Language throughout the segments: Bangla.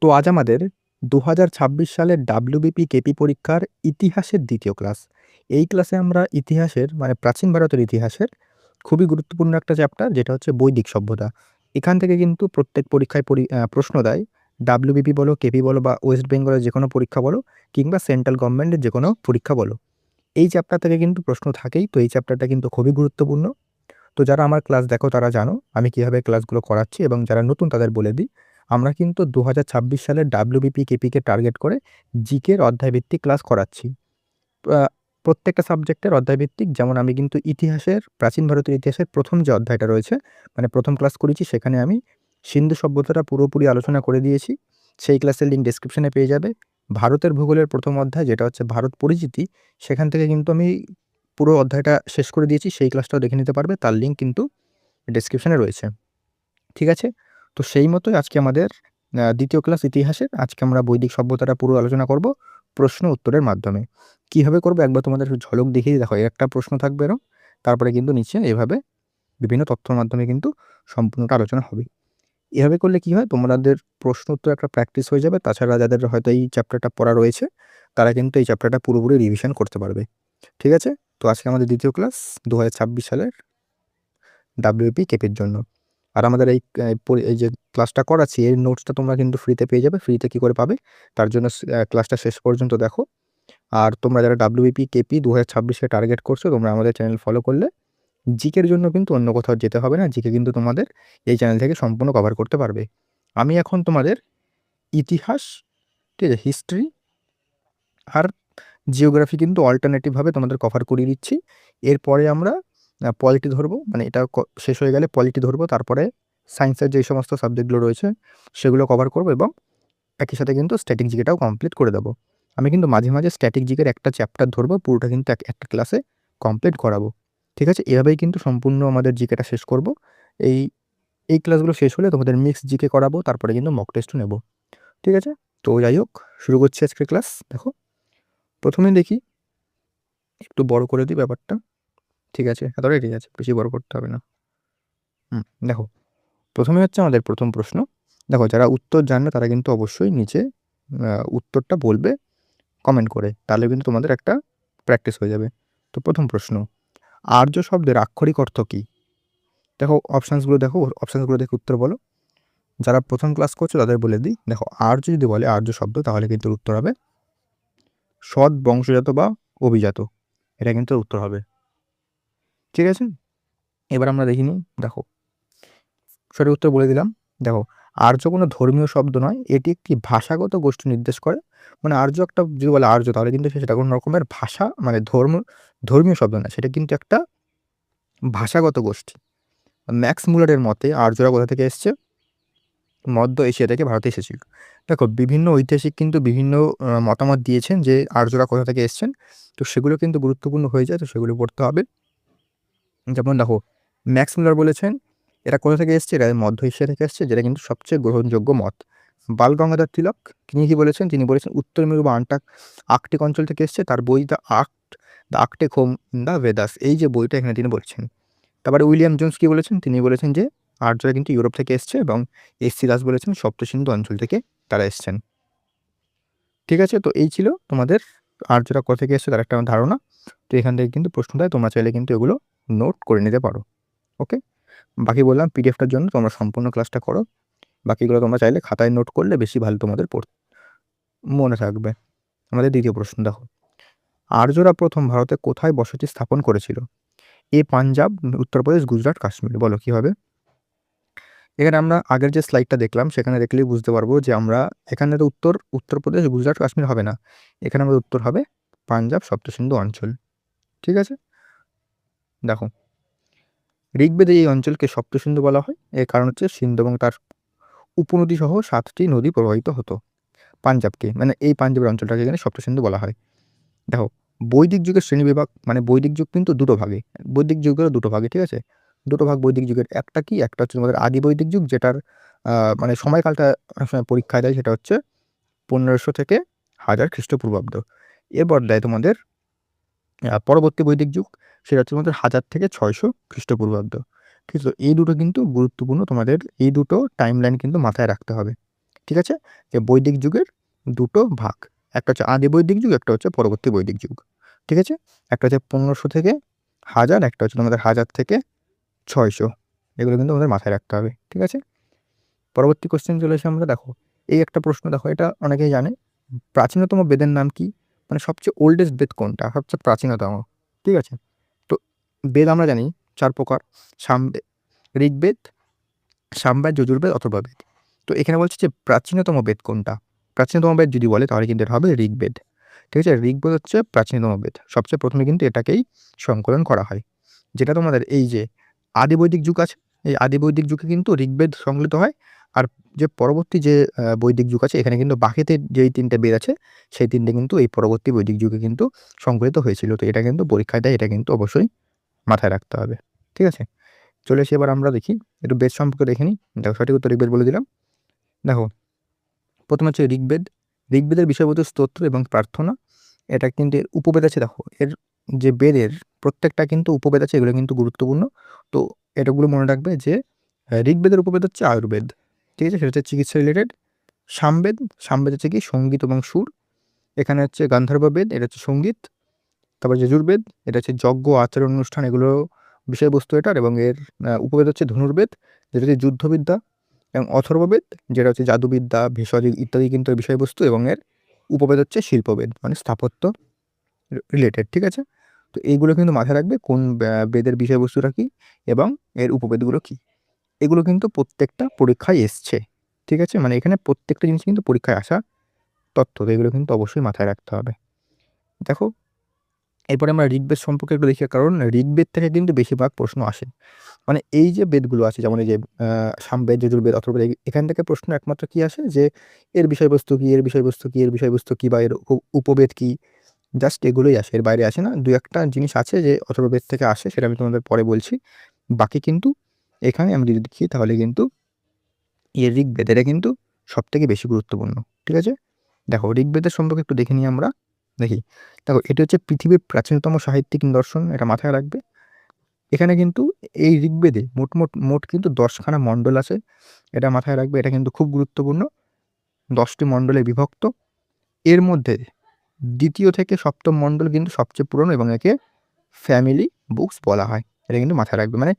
তো আজ আমাদের ২০২৬ সালের ডাব্লিউবিপি কেপি পরীক্ষার ইতিহাসের ২য় ক্লাস। এই ক্লাসে আমরা ইতিহাসের মানে প্রাচীন ভারতের ইতিহাসের খুবই গুরুত্বপূর্ণ একটা চ্যাপ্টার যেটা হচ্ছে বৈদিক সভ্যতা। এখান থেকে কিন্তু প্রত্যেক পরীক্ষায় প্রশ্ন দেয়। ডাব্লিউবিপি বলো, কেপি বলো বা ওয়েস্ট বেঙ্গলের যেকোনো পরীক্ষা বলো কিংবা সেন্ট্রাল গভর্নমেন্টের যেকোনো পরীক্ষা বলো। এই চ্যাপ্টার থেকে কিন্তু প্রশ্ন থাকেই। তো এই চ্যাপ্টারটা কিন্তু খুবই গুরুত্বপূর্ণ। তো যারা আমার ক্লাস দেখো তারা জানো আমি কিভাবে ক্লাসগুলো করাচ্ছি এবং যারা নতুন তাদের বলে দিই, আমরা কিন্তু ২০২৬ সালের ডাব্লিউবিপি কেপিকে টার্গেট করে জিকের অধ্যায়ভিত্তিক ক্লাস করাচ্ছি। আ প্রত্যেকটা সাবজেক্টের অধ্যায়ভিত্তিক, যেমন আমি কিন্তু ইতিহাসের প্রাচীন ভারতের ইতিহাসের ১ম যে অধ্যায়টা রয়েছে, মানে ১ম ক্লাস করেছি সেখানে আমি সিন্ধু সভ্যতাটা পুরোপুরি আলোচনা করে দিয়েছি। সেই ক্লাসের লিঙ্ক ডেসক্রিপশনে পেয়ে যাবে। ভারতের ভূগোলের ১ম অধ্যায় যেটা হচ্ছে ভারত পরিচিতি, সেখান থেকে কিন্তু আমি পুরো অধ্যায়টা শেষ করে দিয়েছি। সেই ক্লাসটাও দেখে নিতে পারবে। তার লিঙ্ক কিন্তু ডেসক্রিপশনে রয়েছে। ঠিক আছে? তো সেই মতোই আজকে আমাদের ২য় ক্লাস ইতিহাসের। আজকে আমরা বৈদিক সভ্যতাটা পুরো আলোচনা করব প্রশ্ন উত্তরের মাধ্যমে। কিভাবে করব একবার তোমাদের একটু ঝলক দেখিয়ে দিই। দেখো, একটা প্রশ্ন থাকবে এরম, তারপরে কিন্তু নিচে এভাবে বিভিন্ন তথ্যর মাধ্যমে কিন্তু সম্পূর্ণটা আলোচনা হবে। এভাবে করলে কি হয়, তোমাদের প্রশ্ন উত্তর একটা প্র্যাকটিস হয়ে যাবে। তাছাড়া যাদের হয়তো এই চ্যাপ্টারটা পড়া রয়েছে, তারা কিন্তু এই চ্যাপ্টারটা পুরোপুরি রিভিশন করতে পারবে। ঠিক আছে? তো আজকে আমাদের ২য় ক্লাস ২০২৬ সালের ডাব্লিউপি কেপির জন্য। আর আমাদের এই যে ক্লাসটা করাচ্ছি এর নোটসটা তোমরা কিন্তু ফ্রিতে পেয়ে যাবে। ফ্রিতে কি করে পাবে? তার জন্য ক্লাসটা শেষ পর্যন্ত দেখো। আর তোমরা যারা ডাব্লিউবিপি কেপি ২০২৬ কে টার্গেট করছো, তোমরা আমাদের চ্যানেল ফলো করলে জিকের জন্য কিন্তু অন্য কোথাও যেতে হবে না। জিকে কিন্তু তোমাদের এই চ্যানেল থেকে সম্পূর্ণ কভার করতে পারবে। আমি এখন তোমাদের ইতিহাস, ঠিক আছে, হিস্ট্রি আর জিওগ্রাফি কিন্তু অল্টারনেটিভ ভাবে তোমাদের কভার করিয়ে দিচ্ছি। এরপরে আমরা পলিটি ধরবো, মানে এটা শেষ হয়ে গেলে পলিটি ধরবো। তারপরে সায়েন্সের যে সমস্ত সাবজেক্টগুলো রয়েছে সেগুলো কভার করবো এবং একই সাথে কিন্তু স্ট্যাটিক জিকেটাও কমপ্লিট করে দেবো। আমি কিন্তু মাঝে, মাঝে স্ট্যাটিক জিকের একটা চ্যাপ্টার ধরবো, পুরোটা কিন্তু একটা ক্লাসে কমপ্লিট করাবো। ঠিক আছে? এভাবেই কিন্তু সম্পূর্ণ আমাদের জিকেটা শেষ করব। এই, এই ক্লাসগুলো শেষ হলে তোমাদের মিক্সড জিকে করাবো, তারপরে কিন্তু মক টেস্টও নেব। ঠিক আছে? তো যাই হোক, শুরু করছি আজকের ক্লাস। দেখো, ১ম এ দেখি, একটু বড় করে দিই ব্যাপারটা। ঠিক আছে? এতটাই ঠিক আছে, বেশি বড় করতে হবে না। দেখো, ১ম এ হচ্ছে আমাদের ১ম প্রশ্ন। দেখো, যারা উত্তর জানবে তারা কিন্তু অবশ্যই নিচে উত্তরটা বলবে কমেন্ট করে। তাহলে কিন্তু তোমাদের একটা প্র্যাকটিস হয়ে যাবে। তো ১ম প্রশ্ন, আর্য শব্দের আক্ষরিক অর্থ কী? দেখো, অপশানসগুলো দেখে উত্তর বলো। যারা ১ম ক্লাস করছো তাদের বলে দিই। দেখো, আর্য যদি বলে আর্য শব্দ, তাহলে কিন্তু উত্তর হবে সৎ বংশজাত বা অভিজাত। এটা কিন্তু উত্তর হবে। ঠিক আছে? এবার আমরা দেখে নিই। দেখো, সঠিক উত্তর বলে দিলাম। দেখো, আর্য কোনো ধর্মীয় শব্দ নয়, এটি একটি ভাষাগত গোষ্ঠী নির্দেশ করে। মানে আর্য একটা, যদি বলে আর্য, তাহলে কিন্তু সেটা কোনো রকমের ভাষা মানে ধর্মীয় শব্দ না, সেটা কিন্তু একটা ভাষাগত গোষ্ঠী। ম্যাক্স মুলারের মতে আর্যরা কোথা থেকে এসছে? মধ্য এশিয়া থেকে ভারতে এসেছিল। দেখো, বিভিন্ন ঐতিহাসিক কিন্তু বিভিন্ন মতামত দিয়েছেন যে আর্যরা কোথা থেকে এসছেন। তো সেগুলো কিন্তু গুরুত্বপূর্ণ হয়ে যায়, তো সেগুলো পড়তে হবে। যেমন দেখো, ম্যাক্স মুলার বলেছেন এরা কোথা থেকে এসছে? এরা মধ্য এশিয়া থেকে এসছে, যেটা কিন্তু সবচেয়ে গ্রহণযোগ্য মত। বাল গঙ্গাধর তিলক তিনি কি বলেছেন? তিনি বলেছেন উত্তর মেরু বা আর্কটিক অঞ্চল থেকে এসছে। তার বই the Arctic home in the Vedas, এই যে বইটা এখানে তিনি বলছেন। তারপরে উইলিয়াম জোন্স কি বলেছেন? তিনি বলেছেন যে আর্যরা কিন্তু ইউরোপ থেকে এসছে এবং এস.সি. দাস বলেছেন সপ্তসিন্ধু অঞ্চল থেকে তারা এসছেন। ঠিক আছে? তো এই ছিল তোমাদের আর্যরা কোথা থেকে এসছে তার একটা ধারণা। তো এখান থেকে কিন্তু প্রশ্ন দেয়, তোমরা চাইলে কিন্তু এগুলো নোট করে নিতে পারো। ওকে? বাকি বললাম পিডিএফটার জন্য তোমরা সম্পূর্ণ ক্লাসটা করো। বাকিগুলো তোমরা চাইলে খাতায় নোট করলে বেশি ভালো তোমাদের মনে থাকবে। আমাদের ২য় প্রশ্ন দেখো, আর্যরা প্রথম ভারতে কোথায় বসতি স্থাপন করেছিল? এ পাঞ্জাব, উত্তরপ্রদেশ, গুজরাট, কাশ্মীর। বলো কী হবে? এখানে আমরা আগের যে স্লাইডটা দেখলাম সেখানে দেখলেই বুঝতে পারবো যে আমরা এখানে তো উত্তরপ্রদেশ, গুজরাট, কাশ্মীর হবে না। এখানে আমাদের উত্তর হবে পাঞ্জাব সপ্তসিন্ধু অঞ্চল। ঠিক আছে? দেখো, ঋগ্বেদে এই অঞ্চলকে সপ্তসিন্ধু বলা হয়। এর কারণ হচ্ছে সিন্ধু এবং তার উপনদী সহ ৭টি নদী প্রবাহিত হতো পাঞ্জাবকে, মানে এই পাঞ্জাবের অঞ্চলটাকে এখানে সপ্তসিন্ধু বলা হয়। দেখো, বৈদিক যুগের শ্রেণীবিভাগ, মানে বৈদিক যুগ কিন্তু দুটো ভাগে, বৈদিক যুগেরও দুটো ভাগে। ঠিক আছে? দুটো ভাগ বৈদিক যুগের। একটা কি? একটা হচ্ছে তোমাদের আদি বৈদিক যুগ, যেটার মানে সময়কালটা অনেক সময় পরীক্ষায় দেয়, সেটা হচ্ছে ১৫০০ থেকে ১০০০ খ্রিস্টপূর্বাব্দ। এরপর দেয় তোমাদের পরবর্তী বৈদিক যুগ, সেটা হচ্ছে তোমাদের ১০০০ থেকে ৬০০ খ্রিস্টপূর্বাব্দ। ঠিক আছে? এই দুটো কিন্তু গুরুত্বপূর্ণ, তোমাদের এই দুটো টাইমলাইন কিন্তু মাথায় রাখতে হবে। ঠিক আছে? যে বৈদিক যুগের দুটো ভাগ। একটা হচ্ছে আদি বৈদিক যুগ, একটা হচ্ছে পরবর্তী বৈদিক যুগ। ঠিক আছে? একটা হচ্ছে 1500 থেকে 1000, একটা হচ্ছে তোমাদের 1000 থেকে 600। এগুলো কিন্তু আমাদের মাথায় রাখতে হবে। ঠিক আছে? পরবর্তী কোয়েশ্চেন চলে আসি আমরা। দেখো, এই একটা প্রশ্ন, দেখো এটা অনেকেই জানে। প্রাচীনতম বেদের নাম কি? মানে সবচেয়ে ওল্ডেস্ট বেদ কোনটা? সবচেয়ে প্রাচীনতম। ঠিক আছে? তো বেদ আমরা জানি 4 প্রকার। সামবেদ, ঋগ্বেদ, সামবেদ, যজুর্বেদ, অথর্ববেদ। তো এখানে বলছে যে প্রাচীনতম বেদ কোনটা? প্রাচীনতম বেদ যদি বলে তাহলে কিন্তু এটা হবে ঋগ্বেদ। ঠিক আছে? ঋগ্বেদ হচ্ছে প্রাচীনতম বেদ। সবচেয়ে প্রথমে কিন্তু এটাকেই সংকলন করা হয়। যেটা তোমাদের এই যে আদি বৈদিক যুগ আছে, এই আদি বৈদিক যুগে কিন্তু ঋগ্বেদ সংকলিত হয়। আর যে পরবর্তী যে বৈদিক যুগ আছে, এখানে কিন্তু বাকিতে যেই ৩ টে বেদ আছে, সেই ৩ টে কিন্তু এই পরবর্তী বৈদিক যুগে কিন্তু সংকলিত হয়েছিল। তো এটা কিন্তু পরীক্ষায় দেয়, এটা কিন্তু অবশ্যই মাথায় রাখতে হবে। ঠিক আছে? চলে আসি এবার আমরা দেখি, একটু বেদ সম্পর্কে দেখে নিই। দেখো, সঠিক উত্তর ঋগ্বেদ বলে দিলাম। দেখো, প্রথমে হচ্ছে ঋগ্বেদ। ঋগ্বেদের বিষয়বস্তু স্তোত্র এবং প্রার্থনা। এটা কিন্তু এর উপবেদ আছে। দেখো, এর যে বেদের প্রত্যেকটা কিন্তু উপবেদ আছে, এগুলো কিন্তু গুরুত্বপূর্ণ। তো এটাগুলো মনে রাখবে যে ঋগ্বেদের উপবেদ হচ্ছে আয়ুর্বেদ। ঠিক আছে? সেটা হচ্ছে চিকিৎসা রিলেটেড। সামবেদ, সামবেদ হচ্ছে কি সঙ্গীত এবং সুর। এখানে হচ্ছে গান্ধার্ব বেদ, এটা হচ্ছে সঙ্গীত। তারপর যজুর্বেদ, এটা হচ্ছে যজ্ঞ, আচার অনুষ্ঠান, এগুলো বিষয়বস্তু এটার। এবং এর উপবেদ হচ্ছে ধনুর্বেদ, যেটা হচ্ছে যুদ্ধবিদ্যা। এবং অথর্ববেদ, যেটা হচ্ছে জাদুবিদ্যা, ভেষজ ইত্যাদি কিন্তু এর বিষয়বস্তু। এবং এর উপবেদ হচ্ছে শিল্পবেদ, মানে স্থাপত্য রিলেটেড। ঠিক আছে? তো এইগুলো কিন্তু মাথায় রাখবে, কোন বেদের বিষয়বস্তুটা কী এবং এর উপবেদগুলো কী। এগুলো কিন্তু প্রত্যেকটা পরীক্ষায় এসছে। ঠিক আছে? মানে এখানে প্রত্যেকটা জিনিস কিন্তু পরীক্ষায় আসা তথ্য। তো এগুলো কিন্তু অবশ্যই মাথায় রাখতে হবে। দেখো, এরপরে আমরা ঋগ্বেদ সম্পর্কে একটু দেখি, কারণ ঋগ্বেদ থেকে কিন্তু বেশিরভাগ প্রশ্ন আসে। মানে এই যে বেদগুলো আছে, যেমন এই যে সামবেদ, যজুর্বেদ, অথর্ববেদ, এখান থেকে প্রশ্ন একমাত্র কি আসে যে এর বিষয়বস্তু কি, এর বিষয়বস্তু কি, এর বিষয়বস্তু কি, বা এর উপবেদ কি। জাস্ট এগুলোই আসে, এর বাইরে আসে না। ২-১টা জিনিস আছে যে অথর্ববেদ থেকে আসে, সেটা আমি তোমাদের পরে বলছি। বাকি কিন্তু এখানে আমি যদি দেখি তাহলে কিন্তু ঋগ্বেদ, এটা কিন্তু সবথেকে বেশি গুরুত্বপূর্ণ। ঠিক আছে? দেখো, ঋগ্বেদের সম্পর্কে একটু দেখে নিই আমরা। দেখি, দেখো এটি হচ্ছে পৃথিবীর প্রাচীনতম সাহিত্যিক নিদর্শন, এটা মাথায় রাখবে। এখানে কিন্তু এই ঋগ্বেদে মোট কিন্তু ১০ খানা মণ্ডল আছে, এটা মাথায় রাখবে। এটা কিন্তু খুব গুরুত্বপূর্ণ। ১০টি মণ্ডলে বিভক্ত। এর মধ্যে ২য় থেকে ৭ম মণ্ডল কিন্তু সবচেয়ে পুরনো এবং একে ফ্যামিলি বুকস বলা হয়। এটা কিন্তু মাথায় রাখবে। মানে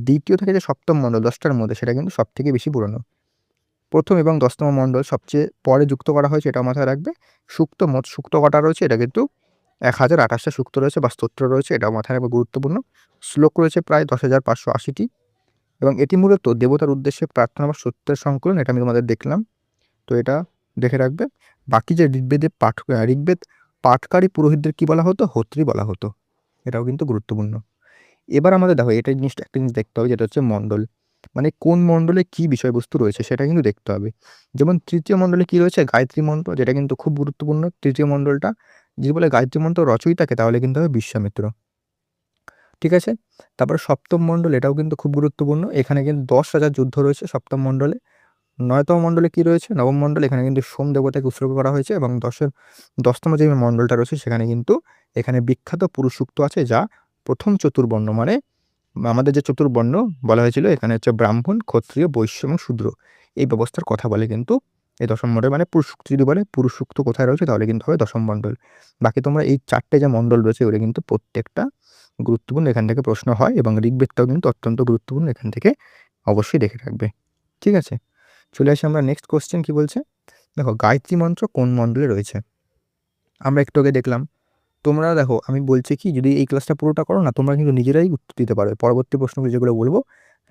২য় থেকে যে ৭ম মণ্ডল ১০টার মধ্যে, সেটা কিন্তু সবথেকে বেশি পুরনো। ১ম এবং ১০তম মণ্ডল সবচেয়ে পরে যুক্ত করা হয়েছে, এটাও মাথায় রাখবে। সূক্ত, মোট সূক্ত কটা রয়েছে, এটা কিন্তু ১,০২৮টা সূক্ত রয়েছে বা স্তোত্র রয়েছে, এটাও মাথায় রাখবে, গুরুত্বপূর্ণ। শ্লোক রয়েছে প্রায় ১০,৫৮০টি। এবং এটি মূলত দেবতার উদ্দেশ্যে প্রার্থনা বা সত্যের সংকলন, এটা আমি তোমাদের দেখলাম। তো এটা দেখে রাখবে। বাকি যে ঋগ্বেদ পাঠকারী পুরোহিতদের কী বলা হতো? হোত্রী বলা হতো। এটাও কিন্তু গুরুত্বপূর্ণ। এবার আমাদের দেখো, এটা জিনিসটা একটা জিনিস দেখতে হবে, যেটা হচ্ছে মণ্ডল। মানে কোন মণ্ডলে কী বিষয়বস্তু রয়েছে সেটা কিন্তু দেখতে হবে। যেমন ৩য় মণ্ডলে কী রয়েছে? গায়ত্রী মন্ত্র, যেটা কিন্তু খুব গুরুত্বপূর্ণ। ৩য় মণ্ডলটা যদি বলে গায়ত্রী মন্ত্র রচয়িতাকে, তাহলে কিন্তু হবে বিশ্বামিত্র। ঠিক আছে? তারপরে ৭ম মণ্ডল, এটাও কিন্তু খুব গুরুত্বপূর্ণ। এখানে কিন্তু ১০ রাজার যুদ্ধ রয়েছে ৭ম মণ্ডলে। ৯তম মণ্ডলে কী রয়েছে? নবম মণ্ডল, এখানে কিন্তু সোম দেবতাকে উৎসর্গ করা হয়েছে। এবং ১০তম যে মণ্ডলটা রয়েছে, সেখানে কিন্তু এখানে বিখ্যাত পুরুষ সূক্ত আছে, যা প্রথম চতুর্বর্ণ, মানে আমাদের যে চতুর্বর্ণ বলা হয়েছিল, এখানে হচ্ছে ব্রাহ্মণ, ক্ষত্রিয়, বৈশ্য এবং শূদ্র, এই ব্যবস্থার কথা বলে কিন্তু এই ১০ম মণ্ডল। মানে পুরুষ সূক্ত যদি বলে পুরুষ সূক্ত কোথায় রয়েছে, তাহলে কিন্তু হবে ১০ম মণ্ডল। বাকি তোমরা এই ৪টে যে মণ্ডল রয়েছে, ওগুলো কিন্তু প্রত্যেকটা গুরুত্বপূর্ণ, এখান থেকে প্রশ্ন হয়। এবং ঋগ্বেদটাও কিন্তু অত্যন্ত গুরুত্বপূর্ণ, এখান থেকে অবশ্যই দেখে রাখবে। ঠিক আছে? চলে আসি আমরা নেক্সট কোয়েশ্চেন কি বলছে। দেখো, গায়ত্রী মন্ত্র কোন মণ্ডলে রয়েছে? আমরা একটু আগে দেখলাম। তোমরা দেখো, আমি বলছি কি, যদি এই ক্লাসটা পুরোটা করো না, তোমরা কিন্তু নিজেরাই উত্তর দিতে পারবে। পরবর্তী প্রশ্নগুলো যেগুলো বলবো,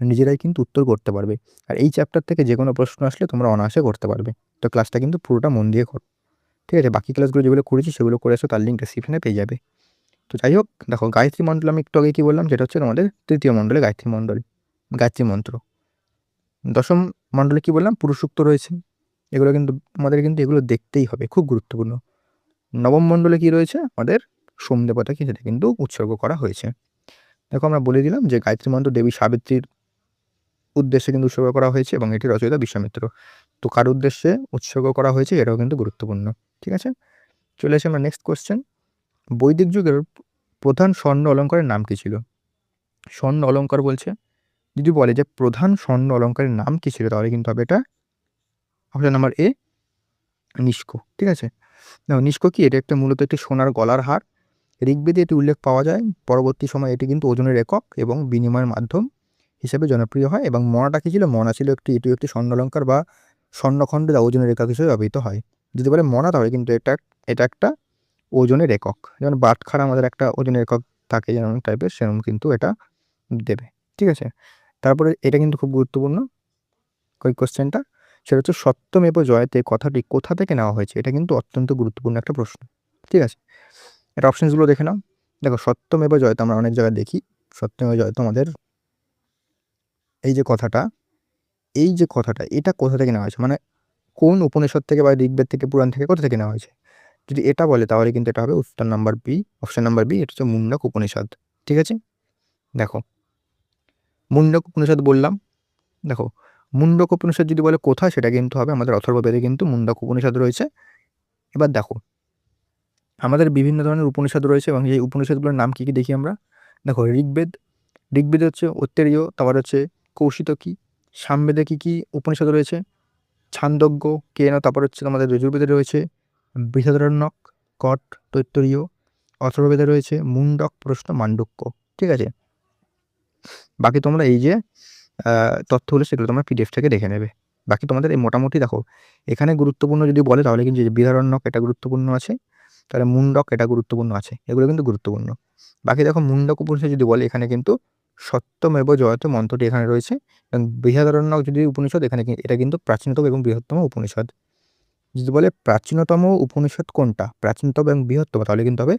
নিজেরাই কিন্তু উত্তর করতে পারবে। আর এই চ্যাপ্টার থেকে যে কোনো প্রশ্ন আসলে তোমরা অনায়াসে করতে পারবে। তো ক্লাসটা কিন্তু পুরোটা মন দিয়ে করো। ঠিক আছে? বাকি ক্লাসগুলো যেগুলো করেছি সেগুলো করে এসো, তার লিঙ্ক ডেসক্রিপশনে পেয়ে যাবে। তো যাই হোক, দেখো গায়ত্রী মণ্ডল আমি একটু আগে কি বললাম, যেটা হচ্ছে তোমাদের ৩য় মণ্ডলে গায়ত্রী মণ্ডল, গায়ত্রী মন্ত্র। ১০ম মণ্ডলে কি বললাম? পুরুষ সূক্ত রয়েছে। এগুলো কিন্তু আমাদের কিন্তু এগুলো দেখতেই হবে, খুব গুরুত্বপূর্ণ। নবম মণ্ডলে কি রয়েছে? আমাদের সোম দেবতাকে সেটা কিন্তু উৎসর্গ করা হয়েছে। দেখো, আমরা বলে দিলাম যে গায়ত্রী মন্ত্র দেবী সাবিত্রীর উদ্দেশ্যে কিন্তু উৎসর্গ করা হয়েছে এবং এটি রচয়িতা বিশ্বামিত্র। তো কার উদ্দেশ্যে উৎসর্গ করা হয়েছে, এটাও কিন্তু গুরুত্বপূর্ণ। ঠিক আছে? চলে আসি আমরা নেক্সট কোয়েশ্চেন। বৈদিক যুগের প্রধান স্বর্ণ অলঙ্কারের নাম কি ছিল? স্বর্ণ অলঙ্কার বলছে, যদি বলে যে প্রধান স্বর্ণ অলঙ্কারের নাম কি ছিল, তাহলে কিন্তু হবে এটা অপশন নাম্বার এ নিষ্কো। ঠিক আছে, দেখো নিষ্কো কি, এটা একটা মূলত একটি সোনার গলার হার। ঋগ্বেদে এটি উল্লেখ পাওয়া যায়। পরবর্তী সময়ে এটি কিন্তু ওজনের একক এবং বিনিময়ের মাধ্যম হিসেবে জনপ্রিয় হয়। এবং মণাটা কি ছিল, মণা ছিল এটি একটি স্বর্ণালঙ্কার বা স্বর্ণখণ্ড যা ওজনের একক হিসেবে ব্যবহৃত হয়। যদি বলে মণা তাহলে কিন্তু এটা একটা ওজনের একক। যেমন বাটখারা আমাদের একটা ওজনের একক থাকে যেমন টাইপের, সেরকম কিন্তু এটা দেবে। ঠিক আছে, তারপরে এটা কিন্তু খুব গুরুত্বপূর্ণ ওই কোশ্চেনটা, সেটা হচ্ছে সত্যমেব জয়তে কথাটি কোথা থেকে নেওয়া হয়েছে। এটা কিন্তু অত্যন্ত গুরুত্বপূর্ণ একটা প্রশ্ন। ঠিক আছে, এটা অপশনসগুলো দেখে নাও। দেখো সত্যমেব জয়তে আমরা অনেক জায়গায় দেখি, সত্যমেব জয়তে আমাদের এই যে কথাটা, এটা কোথা থেকে নেওয়া হয়েছে, মানে কোন উপনিষদ থেকে বা ঋগ্বেদ থেকে, পুরাণ থেকে, কোথা থেকে নেওয়া হয়েছে। যদি এটা বলে তাহলে কিন্তু এটা হবে উত্তর number B, option number B, এটা হচ্ছে মুন্ডক উপনিষদ। ঠিক আছে, দেখো মুন্ডক উপনিষদ বললাম। দেখো মুন্ডক উপনিষদ যদি বলে কোথায়, সেটা কিন্তু হবে আমাদের অথর্ববেদে কিন্তু মুন্ডক উপনিষদ রয়েছে। এবার দেখো আমাদের বিভিন্ন ধরনের উপনিষদ রয়েছে এবং এই উপনিষদগুলোর নাম কি কি দেখি আমরা। দেখো ঋগ্বেদ হচ্ছে ঐত্তেরীয়, তারপর হচ্ছে কৌশিতকী। সামবেদে কি কি উপনিষদ রয়েছে, ছান্দোগ্য, কেন, তারপর হচ্ছে আমাদের যজুর্বেদে রয়েছে বৃহদারণ্যক, কট, তৈত্তরীয়। অথর্ববেদে রয়েছে মুন্ডক, প্রশ্ন, মান্ডুক্য। ঠিক আছে, বাকি তোমরা এই যে তথ্যগুলো সেগুলো তোমরা পিডিএফ থেকে দেখে নেবে। বাকি তোমাদের এই মোটামুটি দেখো এখানে গুরুত্বপূর্ণ যদি বলে তাহলে কিন্তু যে বৃহদারণ্যক এটা গুরুত্বপূর্ণ আছে, তাহলে মুন্ডক এটা গুরুত্বপূর্ণ আছে, এগুলো কিন্তু গুরুত্বপূর্ণ। বাকি দেখো মুন্ডক উপনিষদ যদি বলে এখানে কিন্তু সত্যমেব জয়তে মন্ত্রটি এখানে রয়েছে, এবং বৃহদারণ্যক যদি উপনিষদ এখানে এটা কিন্তু প্রাচীনতম এবং বৃহত্তম উপনিষদ। যদি বলে প্রাচীনতম উপনিষদ কোনটা, প্রাচীনতম এবং বৃহত্তম, তাহলে কিন্তু হবে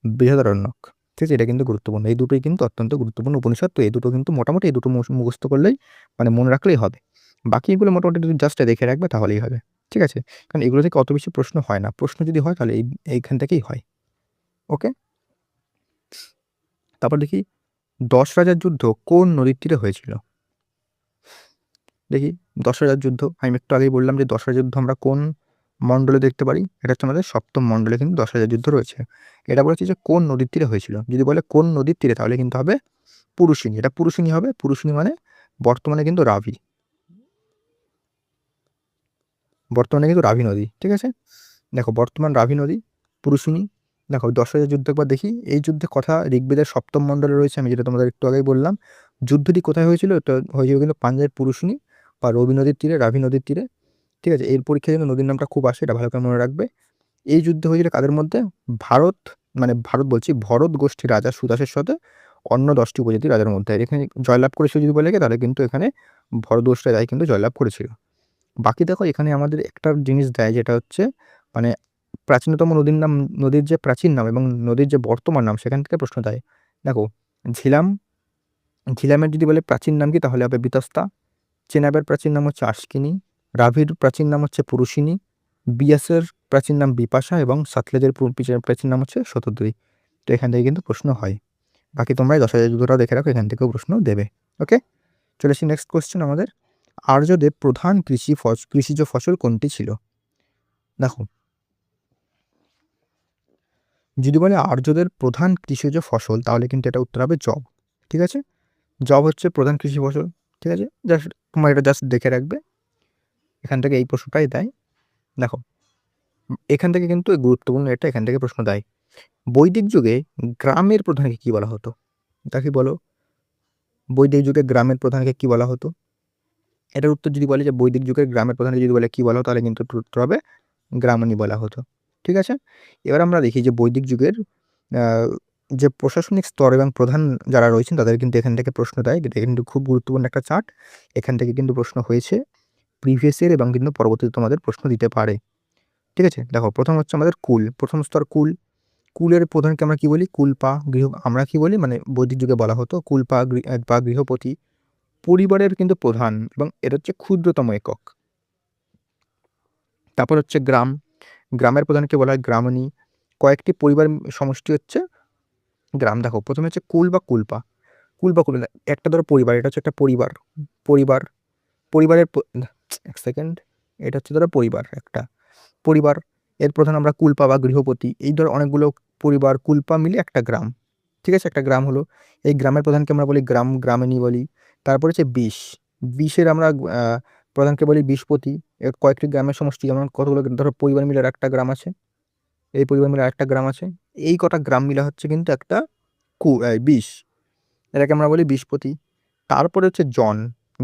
বৃহদারণ্যক। ঠিক আছে, এটা কিন্তু গুরুত্বপূর্ণ, এই দুটোই কিন্তু অত্যন্ত গুরুত্বপূর্ণ উপনিষদ। তো এই দুটো কিন্তু মোটামুটি এই দুটো মুখস্থ করলেই মানে মনে রাখলেই হবে। বাকি এগুলো মোটামুটি যদি জাস্ট দেখে রাখবে তাহলেই হবে। ঠিক আছে, কারণ এগুলো থেকে অত বেশি প্রশ্ন হয় না, প্রশ্ন যদি হয় তাহলে এইখান থেকেই হয়। ওকে, তারপর দেখি 10 রাজার যুদ্ধ কোন নদীর তীরে হয়েছিল। দেখি 10 রাজার যুদ্ধ, আমি একটু আগেই বললাম যে 10 রাজার যুদ্ধ আমরা কোন মণ্ডলে দেখতে পারি, এটা হচ্ছে আমাদের সপ্তম মণ্ডলে কিন্তু 10 রাজার যুদ্ধ রয়েছে। এটা বলেছি যে কোন নদীর তীরে হয়েছিল, যদি বলে কোন নদীর তীরে তাহলে কিন্তু হবে পুরুষিনী, এটা পুরুষিনী হবে। পুরুষিনী মানে বর্তমানে কিন্তু রাভি, নদী। ঠিক আছে, দেখো বর্তমান রাভি নদী পুরুষিনী। দেখো 10 রাজার যুদ্ধ একবার দেখি, এই যুদ্ধে কথা ঋগ্বেদের সপ্তম মণ্ডলে রয়েছে, আমি যেটা তোমাদের একটু আগেই বললাম। যুদ্ধটি কোথায় হয়েছিল, এটা হয়েছিল কিন্তু পাঞ্জাবের পুরুষিনী বা রবি নদীর তীরে, রাভি নদীর তীরে। ঠিক আছে, এর পরীক্ষায় কিন্তু নদীর নামটা খুব আসে, এটা ভালো করে মনে রাখবে। এই যুদ্ধ হয়েছিল কাদের মধ্যে, ভারত বলছি, ভরত গোষ্ঠী রাজা সুদাসের সাথে অন্য 10টি উপজাতি রাজার মধ্যে। এখানে জয়লাভ করেছিল যদি বলে তাহলে কিন্তু এখানে ভরত গোষ্ঠী রাজাই কিন্তু জয়লাভ করেছিল। বাকি দেখো এখানে আমাদের একটা জিনিস দেয়, যেটা হচ্ছে মানে প্রাচীনতম নদীর নাম, নদীর যে প্রাচীন নাম এবং নদীর যে বর্তমান নাম সেখান থেকে প্রশ্ন দেয়। দেখো ঝিলামের যদি বলে প্রাচীন নাম কি, তাহলে হবে বিতস্তা। চেনাবের প্রাচীন নাম হচ্ছে আশকিনী। রাভির প্রাচীন নাম হচ্ছে পুরুষিনী। বিয়াসের প্রাচীন নাম বিপাশা এবং সাতলেজের প্রাচীন নাম হচ্ছে শতদ্রী। তো এখান থেকে কিন্তু প্রশ্ন হয়। বাকি তোমরা 10 রাজার যুদ্ধটাও দেখে রাখো, এখান থেকেও প্রশ্ন দেবে। ওকে, চলে আসি নেক্সট কোশ্চেন আমাদের। আর্যদের প্রধান কৃষিজ ফসল কোনটি ছিল। দেখো যদি বলে আর্যদের প্রধান কৃষিজ ফসল তাহলে কিন্তু এটা উত্তর হবে জব। ঠিক আছে, জব হচ্ছে প্রধান কৃষি ফসল। ঠিক আছে, জাস্ট তোমার এটা জাস্ট দেখে রাখবে, এখান থেকে এই প্রশ্নটাই দেয়। দেখো এখান থেকে কিন্তু গুরুত্বপূর্ণ, এটা এখান থেকে প্রশ্ন দেয়। বৈদিক যুগে গ্রামের প্রধানকে কি বলা হতো, তাকে বলো বৈদিক যুগে গ্রামের প্রধানকে কি বলা হতো। এটার উত্তর যদি বলে যে বৈদিক যুগের গ্রামের প্রধানকে যদি বলে কি বলা হতো, তাহলে কিন্তু উত্তর হবে গ্রামণী বলা হতো। ঠিক আছে, এবার আমরা দেখি যে বৈদিক যুগের যে প্রশাসনিক স্তর এবং প্রধান যারা রয়েছেন তাদের কিন্তু এখান থেকে প্রশ্ন দেয়। এটা কিন্তু খুব গুরুত্বপূর্ণ একটা চার্ট, এখান থেকে কিন্তু প্রশ্ন হয়েছে প্রিভিয়াস ইয়ার এবং কিন্তু পরবর্তীতে তোমাদের প্রশ্ন দিতে পারে। ঠিক আছে, দেখো প্রথম হচ্ছে আমাদের প্রথম স্তর কুলের প্রধানকে আমরা কি বলি, কুলপা। আমরা কি বলি, মানে বৈদিক যুগে বলা হতো কুলপা বা গৃহপতি। পরিবারের কিন্তু প্রধান এবং এটা হচ্ছে ক্ষুদ্রতম একক। তারপর হচ্ছে গ্রামের প্রধানকে বলা হয় গ্রামণী। কয়েকটি পরিবার সমষ্টি হচ্ছে গ্রাম। দেখো প্রথমে হচ্ছে কুল বা কুলপা একটা ধরো পরিবার, এটা হচ্ছে একটা পরিবার পরিবারের এক সেকেন্ড, এটা হচ্ছে ধরো পরিবার এর প্রধান আমরা কুলপা বা গৃহপতি। এই ধরো অনেকগুলো পরিবার কুলপা মিলে একটা গ্রাম। ঠিক আছে, একটা গ্রাম হলো। এই গ্রামের প্রধানকে আমরা বলি গ্রামিণী বলি। তারপর হচ্ছে বিষের আমরা প্রধানকে বলি বিশপতি, এর কয়েকটি গ্রামের সমষ্টি, যেমন কতগুলো ধরো পরিবার মিলে একটা গ্রাম আছে, এই পরিবার মিলে আরেকটা গ্রাম আছে, এই কটা গ্রাম মিলে হচ্ছে কিন্তু একটা বিশ, এটাকে আমরা বলি বিশপতি। তারপরে হচ্ছে জন,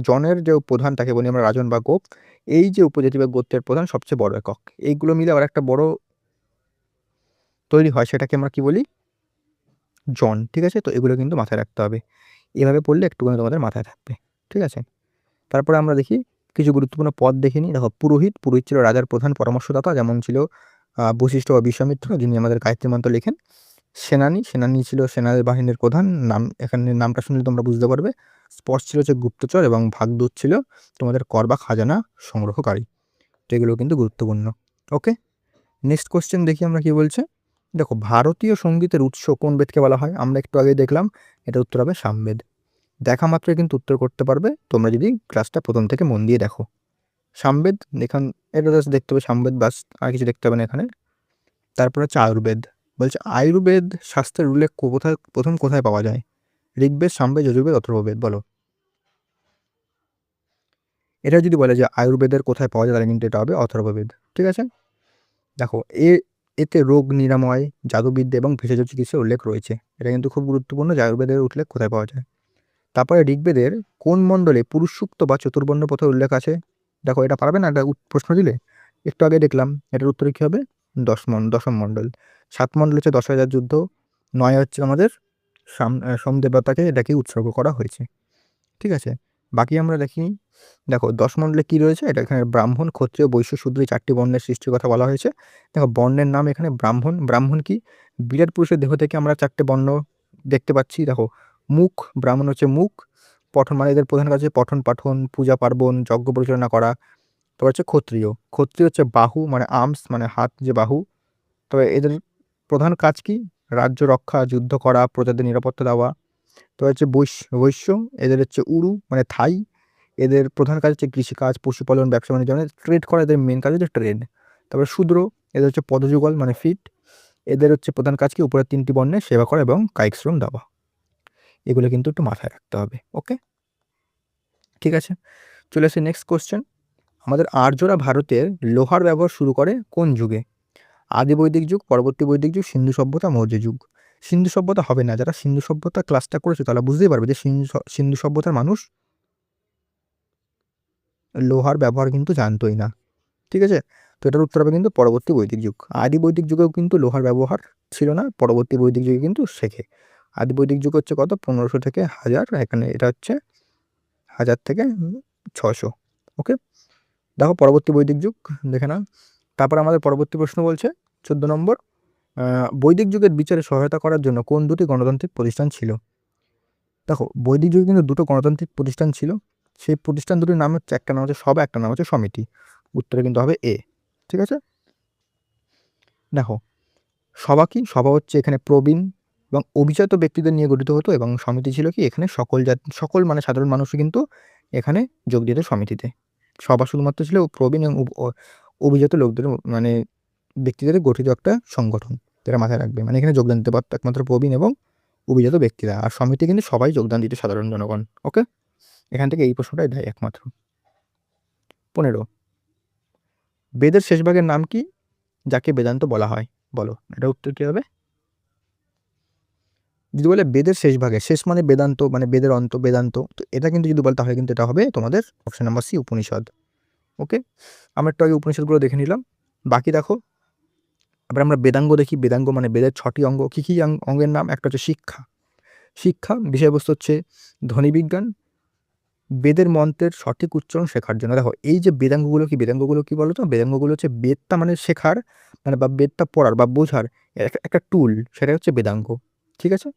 জনের যে প্রধান তাকে বলি আমরা রাজন বা গোপ, এই যে উপজাতি বা গোত্রের প্রধান সবচেয়ে বড় একক, এইগুলো মিলে আবার একটা বড় তৈরি হয়, সেটাকে আমরা কি বলি জন। ঠিক আছে, তো এগুলো কিন্তু মাথায় রাখতে হবে, এভাবে পড়লে একটুখানি তোমাদের মাথায় থাকবে। ঠিক আছে, তারপরে আমরা দেখি কিছু গুরুত্বপূর্ণ পদ দেখে নিই। দেখো পুরোহিত, পুরোহিত ছিল রাজার প্রধান পরামর্শদাতা, যেমন ছিল বশিষ্ঠ বা বিশ্বামিত্র, যিনি আমাদের গায়ত্রী মন্ত্র লেখেন। সেনানী, সেনানী ছিল সেনাদের বাহিনীর প্রধান, নাম এখানে নামটা শুনলে তোমরা বুঝতে পারবে। স্পর্শ ছিল হচ্ছে গুপ্তচর, এবং ভাগদূত ছিল তোমাদের কর বা খাজানা সংগ্রহকারী। তো এগুলো কিন্তু গুরুত্বপূর্ণ। ওকে, নেক্সট কোশ্চেন দেখি আমরা কি বলছে। দেখো ভারতীয় সঙ্গীতের উৎস কোন বেদকে বলা হয়? আমরা একটু আগে দেখলাম, এটা উত্তর হবে সামবেদ। দেখা মাত্রই কিন্তু উত্তর করতে পারবে তোমরা যদি ক্লাসটা প্রথম থেকে মন দিয়ে দেখো। সামবেদ, এখান এটা জাস্ট দেখতে হবে সামবেদ, বাস, আর কিছু দেখতে হবে না এখানে। তারপর হচ্ছে আয়ুর্বেদ, বলছে আয়ুর্বেদ শাস্ত্রের উল্লেখ কোথায়, প্রথম কোথায় পাওয়া যায়? ঋগ্বেদ, সামবেদ, যজুর্বেদ, অথর্ববেদ, বলো। এটা যদি বলে যে আয়ুর্বেদের কোথায় পাওয়া যায়, তাহলে কিন্তু এটা হবে অথর্ববেদ। ঠিক আছে, দেখো এতে রোগ নিরাময়, জাদুবিদ্যা এবং ভেষজ চিকিৎসার উল্লেখ রয়েছে। এটা কিন্তু খুব গুরুত্বপূর্ণ যে আয়ুর্বেদের উল্লেখ কোথায় পাওয়া যায়। তারপরে ঋগ্বেদের কোন মণ্ডলে পুরুষ সূক্ত বা চতুর্বর্ণ পথের উল্লেখ আছে? দেখো এটা পারবে না, এটা প্রশ্ন দিলে। একটু আগে দেখলাম, এটার উত্তরে কী হবে? দশম মণ্ডল। 7 মণ্ডল হচ্ছে 10,000 যুদ্ধ, 9 হচ্ছে আমাদের সোমদেবতাকে এটাকে উৎসর্গ করা হয়েছে। ঠিক আছে, বাকি আমরা দেখি। দেখো 10 মণ্ডলে কী রয়েছে, এটা এখানে ব্রাহ্মণ, ক্ষত্রিয়, বৈশ্য, শূদ্র, এই 4টি বর্ণের সৃষ্টির কথা বলা হয়েছে। দেখো বর্ণের নাম এখানে ব্রাহ্মণ। ব্রাহ্মণ কি? বিরাট পুরুষের দেহ থেকে আমরা 4টে বর্ণ দেখতে পাচ্ছি। দেখো মুখ, ব্রাহ্মণ হচ্ছে মুখ। পঠন, মানে এদের প্রধান কাজ হচ্ছে পঠন পাঠন, পূজা পার্বণ, যজ্ঞ পরিচালনা করা। তারপর হচ্ছে ক্ষত্রিয়, ক্ষত্রিয় হচ্ছে বাহু, মানে আর্মস, মানে হাত যে বাহু। তবে এদের প্রধান কাজ কি? রাজ্য রক্ষা, যুদ্ধ করা, প্রজাদের নিরাপত্তা দেওয়া। তো হচ্ছে বৈশ্য, এদের হচ্ছে উরু, মানে থাই। এদের প্রধান কাজ হচ্ছে কৃষিকাজ, পশুপালন, ব্যবসা বাণিজ্য, মানে ট্রেড করা এদের মেন কাজ হচ্ছে ট্রেড। তারপরে শূদ্র, এদের হচ্ছে পদযুগল, মানে ফিট। এদের হচ্ছে প্রধান কাজ কি? উপরের 3টি বর্ণের সেবা করা এবং কায়িক শ্রম দেওয়া। এগুলো কিন্তু একটু মাথায় রাখতে হবে। ওকে, ঠিক আছে, চলে আসি নেক্সট কোশ্চেন। আমাদের আর্যরা ভারতের লোহার ব্যবহার শুরু করে কোন যুগে? আদি বৈদিক যুগ, পরবর্তী বৈদিক যুগ, সিন্ধু সভ্যতা, মৌর্য যুগ। সিন্ধু সভ্যতা হবে না, যারা সিন্ধু সভ্যতা ক্লাসটা করেছে তারা বুঝতেই পারবে যে সিন্ধু সভ্যতার মানুষ লোহার ব্যবহার কিন্তু জানতোই না। ঠিক আছে, তো এটার উত্তর হবে কিন্তু পরবর্তী বৈদিক যুগ। আদি বৈদিক যুগেও কিন্তু লোহার ব্যবহার ছিল না, পরবর্তী বৈদিক যুগে কিন্তু শেখে। আদি বৈদিক যুগ হচ্ছে কত? 1500 থেকে 1000, এখানে এটা হচ্ছে 1000 থেকে 600। ওকে, দেখো পরবর্তী বৈদিক যুগ দেখে না। তারপর আমাদের পরবর্তী প্রশ্ন বলছে 14 নম্বর, বৈদিক যুগের বিচারে সহায়তা করার জন্য কোন দুটি গণতান্ত্রিক প্রতিষ্ঠান ছিল? দেখো বৈদিক যুগে কিন্তু দুটো গণতান্ত্রিক প্রতিষ্ঠান ছিল, সেই প্রতিষ্ঠান দুটির নাম হচ্ছে, একটা নাম হচ্ছে সভা, একটা নাম হচ্ছে সমিতি। উত্তরে কিন্তু হবে এ। ঠিক আছে, দেখো সভা কি? সভা হচ্ছে এখানে প্রবীণ এবং অভিজাত ব্যক্তিদের নিয়ে গঠিত হতো, এবং সমিতি ছিল কি? এখানে সকল মানে সাধারণ মানুষই কিন্তু এখানে যোগ দিত সমিতিতে। সভা শুধুমাত্র ছিল প্রবীণ এবং অভিজাত লোকদের, মানে ব্যক্তিদের গঠিত একটা সংগঠন, যেটা মাথায় রাখবে। মানে এখানে যোগদান দিতে পারতো একমাত্র প্রবীণ এবং অভিজাত ব্যক্তিরা, আর সমিতি কিন্তু সবাই যোগদান দিত, সাধারণ জনগণ। ওকে, এখান থেকে এই প্রশ্নটাই দেয় একমাত্র। 15, বেদের শেষ ভাগের নাম কি, যাকে বেদান্ত বলা হয়? বলো, এটা উত্তর কী হবে? যদি বলে বেদের শেষ ভাগে, শেষ মানে বেদান্ত, মানে বেদের অন্ত বেদান্ত, তো এটা কিন্তু যদি বলে তাহলে কিন্তু এটা হবে তোমাদের অপশন নাম্বার সি, উপনিষদ। ওকে, আমরা একটু আগে উপনিষদগুলো দেখে নিলাম। বাকি দেখো, এবার আমরা বেদাঙ্গ দেখি। বেদাঙ্গ মানে বেদের 6টি অঙ্গ। কী কী অঙ্গের নাম? একটা হচ্ছে শিক্ষা, শিক্ষা বিষয়বস্তু হচ্ছে ধ্বনিবিজ্ঞান, বেদের মন্ত্রের সঠিক উচ্চারণ শেখার জন্য। দেখো এই যে বেদাঙ্গগুলো কি, বেদাঙ্গগুলো কি বলো তো? বেদাঙ্গগুলো হচ্ছে বেদটা মানে শেখার, মানে বা বেদটা পড়ার বা বোঝার একটা টুল, সেটা হচ্ছে বেদাঙ্গ। ঠিক আছে,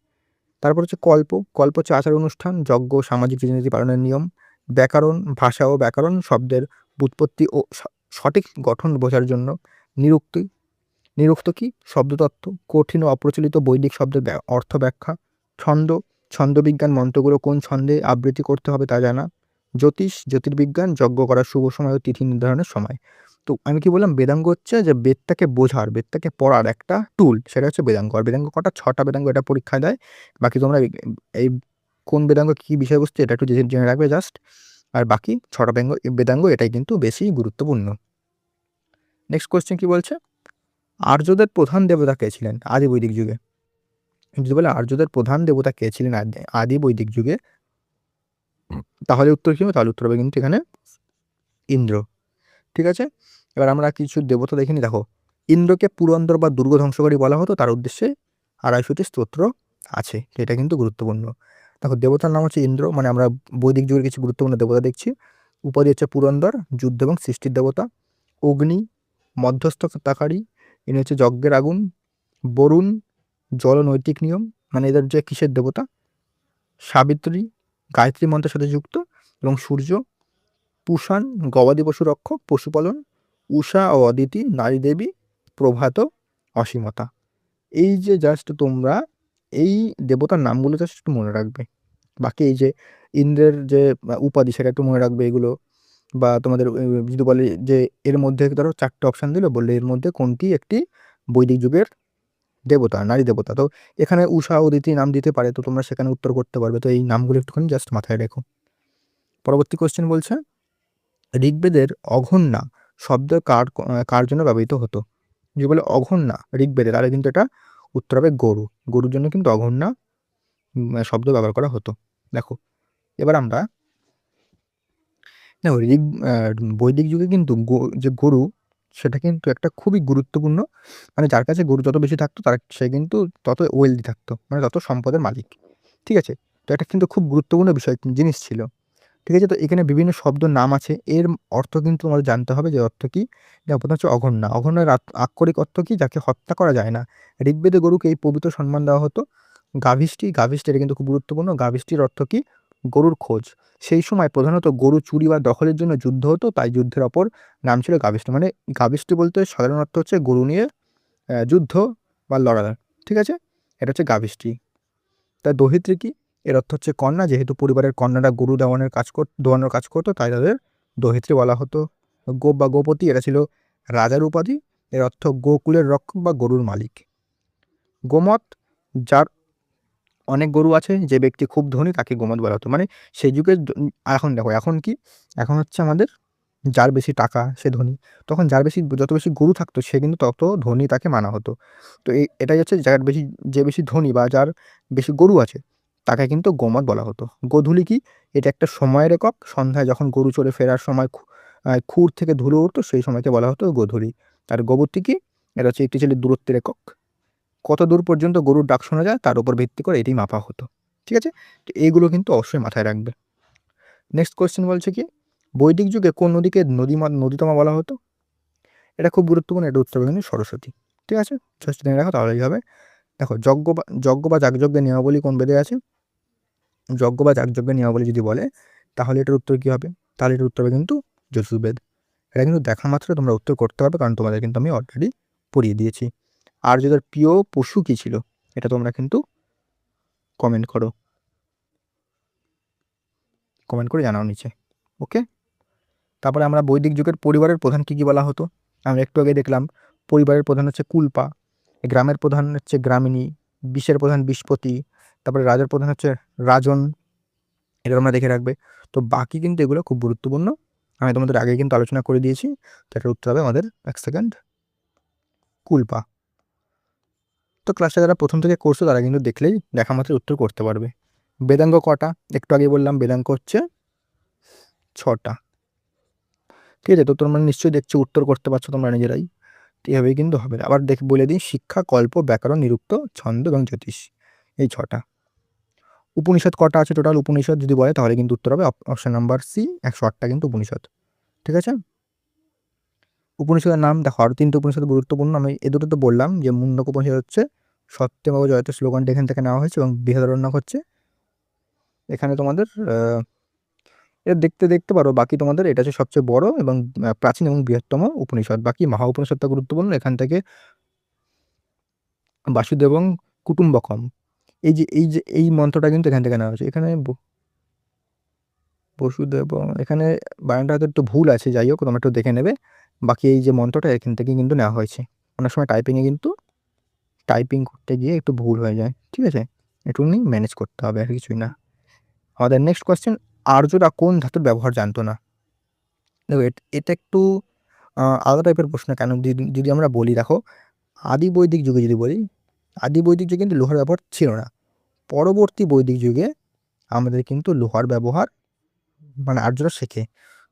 তারপর হচ্ছে কল্প, কল্প হচ্ছে আচার অনুষ্ঠান, যজ্ঞ, সামাজিক রীতিনীতি পালনের নিয়ম। ব্যাকরণ, ভাষা ও ব্যাকরণ শব্দের ব্যুৎপত্তি ও সঠিক গঠন বোঝার জন্য। নিরুক্তি, নিরুক্ত কি? শব্দতত্ত্ব, কঠিন ও অপ্রচলিত বৈদিক শব্দের অর্থ ব্যাখ্যা। ছন্দ, ছন্দবিজ্ঞান, মন্ত্রগুলো কোন ছন্দে আবৃত্তি করতে হবে তা জানা। জ্যোতিষ, জ্যোতির্বিজ্ঞান, যজ্ঞ করার শুভ সময় ও তিথি নির্ধারণের সময়। তো আমি কি বললাম, বেদাঙ্গ হচ্ছে যে বেদটাকে বোঝার, বেদটাকে পড়ার একটা টুল, সেটা হচ্ছে বেদাঙ্গ। আর বেদাঙ্গ কটা? 6টা বেদাঙ্গ, এটা পরীক্ষায় দেয়। বাকি তোমরা এই কোন বেদাঙ্গ কী বিষয়বস্তু এটা একটু জেনে রাখবে জাস্ট। আর বাকি 6টা বেদাঙ্গ এটাই কিন্তু বেশি গুরুত্বপূর্ণ। নেক্সট কোয়েশ্চেন কি বলছে? আর্যদের প্রধান দেবতা কে ছিলেন আদি বৈদিক যুগে? যদি বলে আর্যদের প্রধান দেবতা কে ছিলেন আদি বৈদিক যুগে, তাহলে উত্তর কী হবে? তাহলে উত্তর হবে কিন্তু এখানে ইন্দ্র। ঠিক আছে, এবার আমরা কিছু দেবতা দেখিনি। দেখো, ইন্দ্রকে পুরন্দর বা দুর্গ ধ্বংসকারী বলা হতো, তার উদ্দেশ্যে 250টি স্তোত্র আছে, এটা কিন্তু গুরুত্বপূর্ণ। দেখো, দেবতার নাম হচ্ছে ইন্দ্র, মানে আমরা বৈদিক যুগের কিছু গুরুত্বপূর্ণ দেবতা দেখছি। উপাধি হচ্ছে পুরন্দর, যুদ্ধ এবং সৃষ্টির দেবতা। অগ্নি, মধ্যস্থতাকারী, ইনি হচ্ছে যজ্ঞের আগুন। বরুণ, জল ও নৈতিক নিয়ম, মানে এদের যে কিসের দেবতা। সাবিত্রী, গায়ত্রী মন্ত্রের সাথে যুক্ত। এবং সূর্য, পুষাণ, গবাদি পশু রক্ষক, পশুপালন। উষা ও অদিতি, নারী দেবী। প্রভাত, অসীমতা। এই যে জাস্ট তোমরা এই দেবতার নামগুলো জাস্ট একটু মনে রাখবে। বাকি এই যে ইন্দ্রের যে উপাধি সেটা একটু মনে রাখবে এগুলো। বা তোমাদের যদি বলে যে এর মধ্যে ধরো 4টে অপশান দিল, বললে এর মধ্যে কোনটি একটি বৈদিক যুগের দেবতা, নারী দেবতা। তো এখানে উষা অদিতি নাম দিতে পারে, তো তোমরা সেখানে উত্তর করতে পারবে। তো এই নামগুলো একটুখানি জাস্ট মাথায় রেখো। পরবর্তী কোশ্চেন বলছে, ঋগ্বেদের অঘন্যা শব্দ কার জন্য ব্যবহৃত হতো? যে বলে অঘন্যা ঋগ্বেদে, তাহলে কিন্তু এটা উত্তর হবে গরু। গরুর জন্য কিন্তু অঘন্যা শব্দ ব্যবহার করা হতো। দেখো, এবার আমরা দেখো বৈদিক যুগে কিন্তু যে গরু, সেটা কিন্তু একটা খুবই গুরুত্বপূর্ণ, মানে যার কাছে গরু যত বেশি থাকতো সে কিন্তু তত ওয়েলদি থাকতো, মানে তত সম্পদের মালিক। ঠিক আছে, তো এটা কিন্তু খুব গুরুত্বপূর্ণ জিনিস ছিল। ঠিক আছে, তো এখানে বিভিন্ন শব্দ নাম আছে, এর অর্থ কিন্তু আমাদের জানতে হবে যে অর্থ কী। প্রথম হচ্ছে অঘন্যা। অঘন্যার আক্ষরিক অর্থ কী? যাকে হত্যা করা যায় না। ঋগ্বেদে গরুকে এই পবিত্র সম্মান দেওয়া হতো। গাভিষ্টি, এটা কিন্তু খুব গুরুত্বপূর্ণ। গাভিষ্টির অর্থ কী? গরুর খোঁজ। সেই সময় প্রধানত গরু চুরি বা দখলের জন্য যুদ্ধ হতো, তাই যুদ্ধের অপর নাম ছিল গাভিষ্টি। মানে গাভিষ্টি বলতে সাধারণ অর্থ হচ্ছে গরু নিয়ে যুদ্ধ বা লড়া। ঠিক আছে, এটা হচ্ছে গাভিষ্টি। তাই দহিত্রী কি? এর অর্থ হচ্ছে কন্যা, যেহেতু পরিবারের কন্যারা গরু দোয়ানোর কাজ করতো, তাই তাদের দহিত্রী বলা হতো। গোপ বা গোপতি, এটা ছিল রাজার উপাধি। এর অর্থ গোকুলের রক্ষক বা গরুর মালিক। গোমত, যার অনেক গরু আছে, যে ব্যক্তি খুব ধনী তাকে গোমত বলা হতো। মানে সেই যুগে এখন দেখো, এখন কি, এখন হচ্ছে আমাদের যার বেশি টাকা সে ধনী। তখন যত বেশি গরু থাকতো সে কিন্তু তত ধনী তাকে মানা হতো। তো এটাই হচ্ছে যে বেশি ধনী বা যার বেশি গরু আছে তাকে কিন্তু গোমত বলা হতো। গোধূলি কি? এটা একটা সময়ের একক। সন্ধ্যায় যখন গরু চড়ে ফেরার সময় খুর থেকে ধুলো উঠতো, সেই সময়কে বলা হতো গোধূলি। আর গোবর্তী কি? এটা হচ্ছে একটি ছিল দূরত্বের একক। কত দূর পর্যন্ত গরুর ডাক শোনা যায় তার উপর ভিত্তি করে এটি মাপা হতো। ঠিক আছে, তো এইগুলো কিন্তু অবশ্যই মাথায় রাখবে। নেক্সট কোয়েশ্চেন বলছে কি, বৈদিক যুগে কোন নদীকে নদীতমা বলা হতো? এটা খুব গুরুত্বপূর্ণ, এটা উত্তর হবে কিন্তু সরস্বতী। ঠিক আছে, জাস্ট জেনে রাখো তাহলেই হবে। দেখো, যজ্ঞ বা যাগযজ্ঞের নিয়মাবলী কোন বেদে আছে? যজ্ঞ বা যাগযজ্ঞের নিয়মাবলী যদি বলে, তাহলে এটার উত্তর কী হবে? তাহলে এটার উত্তর হবে কিন্তু যজুর্বেদ। এটা কিন্তু দেখা মাত্র তোমরা উত্তর করতে পারবে, কারণ তোমাদের কিন্তু আমি অলরেডি পড়িয়ে দিয়েছি। আর যাদের প্রিয় পশু কী ছিল, এটা তোমরা কিন্তু কমেন্ট করে জানাও নিচে। ওকে, তারপরে আমরা বৈদিক যুগের পরিবারের প্রধান কী কী বলা হতো? আমরা একটু আগে দেখলাম পরিবারের প্রধান হচ্ছে কুলপা, গ্রামের প্রধান হচ্ছে গ্রামিণী, বিষের প্রধান বিষপতি, তারপরে রাজার প্রধান হচ্ছে রাজন। এটা তোমরা দেখে রাখবে। তো বাকি কিন্তু এগুলো খুব গুরুত্বপূর্ণ, আমি তোমাদের আগে কিন্তু আলোচনা করে দিয়েছি। তো এটার উত্তর হবে আমাদের 1 সেকেন্ড, কুলপা। তো ক্লাসটা যারা প্রথম থেকে করছো তারা কিন্তু দেখলেই দেখা মাত্র উত্তর করতে পারবে। বেদাঙ্গ কটা? একটু আগে বললাম বেদাঙ্গ হচ্ছে 6টা। ঠিক আছে, তো তোমরা নিশ্চয়ই দেখছো উত্তর করতে পারছো তোমরা নিজেরাই। তো এভাবেই কিন্তু হবে। আবার বলে দিই, শিক্ষা, কল্প, ব্যাকরণ, নিরুক্ত, ছন্দ এবং জ্যোতিষ, এই 6টা। উপনিষদ কটা আছে টোটাল? উপনিষদ যদি বলে তাহলে কিন্তু উত্তর হবে অপশন নাম্বার সি, 108টা কিন্তু উপনিষদ। ঠিক আছে, উপনিষদের নাম দেখো, আরও 3টে উপনিষদ গুরুত্বপূর্ণ। আমি এ দুটো তো বললাম, যে মুন্ডক উপনিষদ হচ্ছে সত্যমেব জয়তে স্লোগানটা এখান থেকে নেওয়া হয়েছে, এবং বৃহদারণ্যক হচ্ছে এখানে তোমাদের এটা দেখতে পারো। বাকি তোমাদের এটা হচ্ছে সবচেয়ে বড় এবং প্রাচীন এবং বৃহত্তম উপনিষদ। বাকি মহা উপনিষদটা গুরুত্বপূর্ণ, এখান থেকে বাসুদেবং কুটুম্বকম, এই মন্ত্রটা কিন্তু এখান থেকে নেওয়া হয়েছে। এখানে বসুদেব, এখানে বানানটা হয়তো একটু ভুল আছে, যাই হোক তোমরা একটু দেখে নেবে। বাকি এই যে মন্ত্রটা এখান থেকে কিন্তু নেওয়া হয়েছে। অনেক সময় টাইপিং করতে গিয়ে একটু ভুল হয়ে যায়। ঠিক আছে, একটু ম্যানেজ করতে হবে, আর কিছুই না। আমাদের নেক্সট কোয়েশ্চেন, আর্যরা কোন ধাতুর ব্যবহার জানতো না? দেখো এটা একটু আলাদা টাইপের প্রশ্ন। কেন যদি আমরা বলি, দেখো আদি বৈদিক যুগে যদি বলি, আদি বৈদিক যুগে কিন্তু লোহার ব্যবহার ছিল না। পরবর্তী বৈদিক যুগে আমাদের কিন্তু লোহার ব্যবহার মানে আর্যরা শেখে।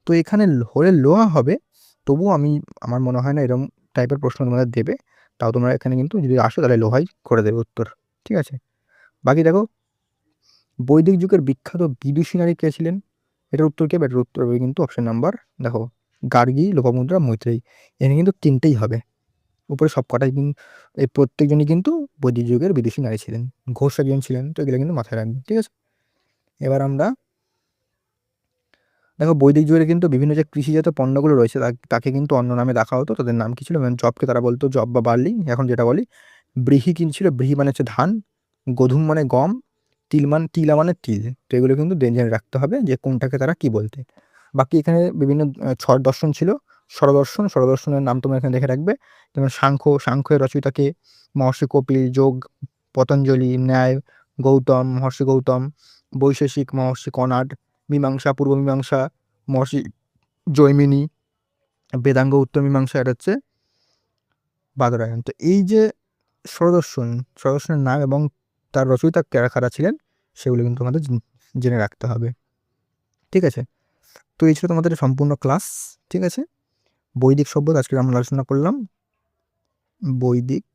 তো এখানে হলে লোহা হবে, তবুও আমার মনে হয় না এরকম টাইপের প্রশ্ন তোমাদের দেবে। তাও তোমরা এখানে কিন্তু যদি আসো তাহলে লোহাই করে দেবে উত্তর। ঠিক আছে, বাকি দেখো বৈদিক যুগের বিখ্যাত বিদুষী নারী কে ছিলেন? এটার উত্তর কি হবে? এটার উত্তর হবে কিন্তু অপশন নাম্বার, দেখো গার্গী, লোপামুদ্রা, মৈত্রেয়ী। এখানে কিন্তু তিনটেই হবে, উপরে সব কটাই কিন্তু এই প্রত্যেকজনই কিন্তু বৈদিক যুগের বিদুষী নারী ছিলেন। ঘোষ একজন ছিলেন, তো এগুলো কিন্তু মাথায় রাখবে। ঠিক আছে, এবার আমরা দেখো বৈদিক যুগের কিন্তু বিভিন্ন যে কৃষিজাত পণ্যগুলো রয়েছে তাকে কিন্তু অন্য নামে দেখা হতো। তাদের নাম কি ছিল? মানে জবকে তারা বলতো জব বা বার্লি। এখন যেটা বলি, ব্রীহি কি ছিল? ব্রীহি মানে হচ্ছে ধান, গোধূম মানে গম, তিলা মানে তিল। তো এগুলো কিন্তু জেনে রাখতে হবে যে কোনটাকে তারা কি বলতে। বাকি এখানে বিভিন্ন ছড় দর্শন ছিল, ষড়দর্শনের নাম তোমরা এখানে দেখে রাখবে। যেমন সাংখ্যের রচয়িতাকে মহর্ষি কপিল, যোগ পতঞ্জলি, ন্যায় মহর্ষি গৌতম, বৈশেষিক মহর্ষি কনাড, পূর্ব মীমাংসা মহর্ষি জৈমিনী, বেদাঙ্গ উত্তর মীমাংসা এটা হচ্ছে বাদরায়ণ। তো এই যে ষড়দর্শনের নাম এবং তার রচয়িতা কারা ছিলেন সেগুলো কিন্তু আমাদের জেনে রাখতে হবে। ঠিক আছে, তো এই ছিল তোমাদের সম্পূর্ণ ক্লাস। ঠিক আছে, বৈদিক সভ্যতা আজকে আমরা আলোচনা করলাম। বৈদিক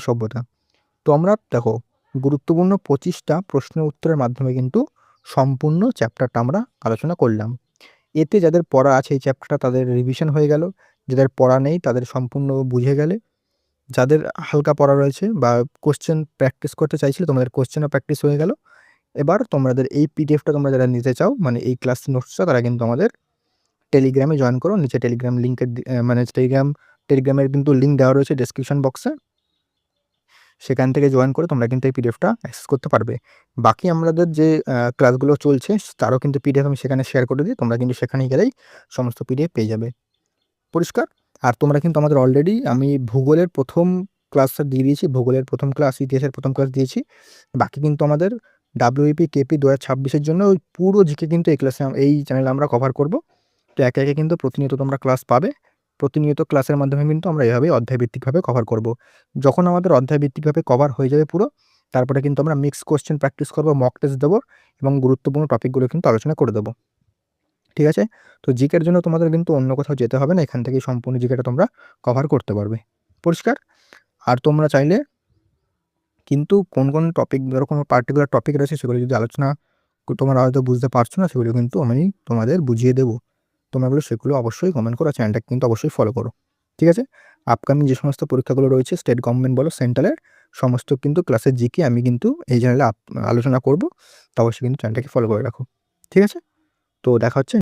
সভ্যতা। তো আমরা দেখো গুরুত্বপূর্ণ 25টা প্রশ্নের উত্তরের মাধ্যমে কিন্তু সম্পূর্ণ চ্যাপ্টারটা আমরা আলোচনা করলাম। এতে যাদের পড়া আছে এই চ্যাপ্টারটা তাদের রিভিশন হয়ে গেল, যাদের পড়া নেই তাদের সম্পূর্ণ বুঝে গেলে, যাদের হালকা পড়া রয়েছে বা কোশ্চেন প্র্যাকটিস করতে চাইছিলে তোমাদের কোশ্চেনও প্র্যাকটিস হয়ে গেল। এবার তোমাদের এই পিডিএফটা তোমরা যারা নিতে চাও, মানে এই ক্লাস নোটসটা, তারা কিন্তু আমাদের টেলিগ্রামে জয়েন করো। নিচে টেলিগ্রাম লিঙ্কের মানে টেলিগ্রামের কিন্তু লিঙ্ক দেওয়া রয়েছে ডেসক্রিপশন বক্সে, সেখান থেকে জয়েন করে তোমরা কিন্তু এই পিডিএফটা অ্যাক্সেস করতে পারবে। বাকি আমাদের যে ক্লাসগুলো চলছে তারও কিন্তু পিডিএফ আমি সেখানে শেয়ার করে দিই, তোমরা কিন্তু সেখানে গেলেই সমস্ত পিডিএফ পেয়ে যাবে। পরিষ্কার? আর তোমরা কিন্তু আমাদের অলরেডি আমি ভূগোলের প্রথম ক্লাসটা দিয়ে দিয়েছি, ভূগোলের প্রথম ক্লাস, ইতিহাসের প্রথম ক্লাস দিয়েছি। বাকি কিন্তু আমাদের ডাব্লিউবিপি কেপি 2026-এর জন্য ওই পুরো জিকে কিন্তু এই চ্যানেলে আমরা কভার করব। তো একে একে কিন্তু প্রতিনিয়ত তোমরা ক্লাস পাবে। প্রতিনিয়ত ক্লাসের মাধ্যমে কিন্তু আমরা এভাবেই অধ্যায়ভিত্তিকভাবে কভার করব। যখন আমাদের অধ্যায়ভিত্তিকভাবে কভার হয়ে যাবে পুরো, তারপরে কিন্তু আমরা মিক্স কোশ্চেন প্র্যাকটিস করবো, মক টেস্ট দেবো এবং গুরুত্বপূর্ণ টপিকগুলো কিন্তু আলোচনা করে দেবো। ঠিক আছে, তো জিকের জন্য তোমাদের কিন্তু অন্য কোথাও যেতে হবে না, এখান থেকেই সম্পূর্ণ জিকেটা তোমরা কভার করতে পারবে। পরিষ্কার? আর তোমরা চাইলে কিন্তু কোন কোন টপিক, ধরো কোনো পার্টিকুলার টপিক রয়েছে সেগুলো যদি আলোচনা তোমরা হয়তো বুঝতে পারছো না, সেগুলো কিন্তু আমি তোমাদের বুঝিয়ে দেবো। তোমরা সেগুলো অবশ্যই কমেন্ট করো, চ্যানেলটাকে কিন্তু অবশ্যই ফলো করো। ঠিক আছে, আপকামিং যে সমস্ত পরীক্ষাগুলো রয়েছে স্টেট গভর্নমেন্ট বলো সেন্ট্রালের, সমস্ত কিন্তু ক্লাসের জিকে আমি কিন্তু এই চ্যানেলে আলোচনা করবো। তো অবশ্যই কিন্তু চ্যানেলটাকে ফলো করে রাখো। ঠিক আছে, তো দেখা হচ্ছে